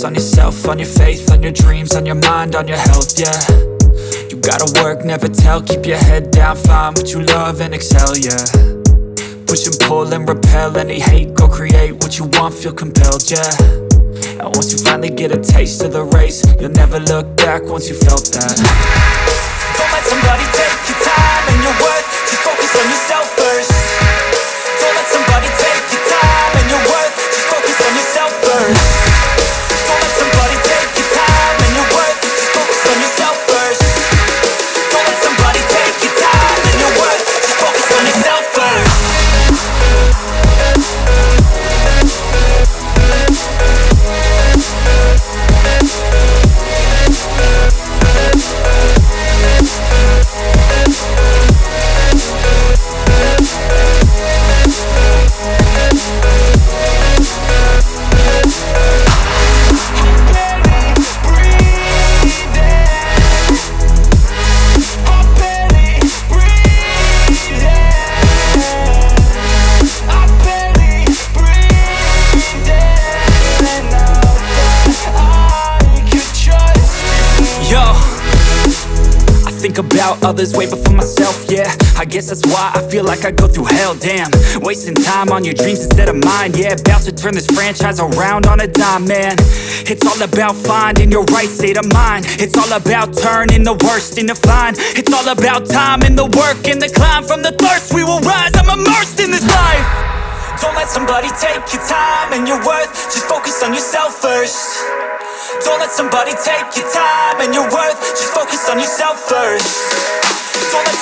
focus on yourself, on your faith, on your dreams, on your mind, on your health, yeah. You gotta work, never tell, keep your head down, find what you love and excel, yeah. Push and pull and repel any hate, go create what you want, feel compelled, yeah. And once you finally get a taste of the race, you'll never look back once you felt that. Don't let somebody take your time and your worth, just focus on yourself first. Don't let somebody take your time and your worth, just focus on yourself first. Don't let somebody take your time and your worth, just focus on yourself first. Don't let somebody take your time and your worth, just focus on yourself first. Think about others way before myself, yeah. I guess that's why I feel like I go through hell, damn. Wasting time on your dreams instead of mine, yeah. About to turn this franchise around on a dime, man. It's all about finding your right state of mind. It's all about turning the worst into fine. It's all about time and the work and the climb. From the thirst we will rise, I'm immersed in this life. Don't let somebody take your time and your worth, just focus on yourself first. Don't let somebody take your time and your worth, just focus on yourself first. Don't let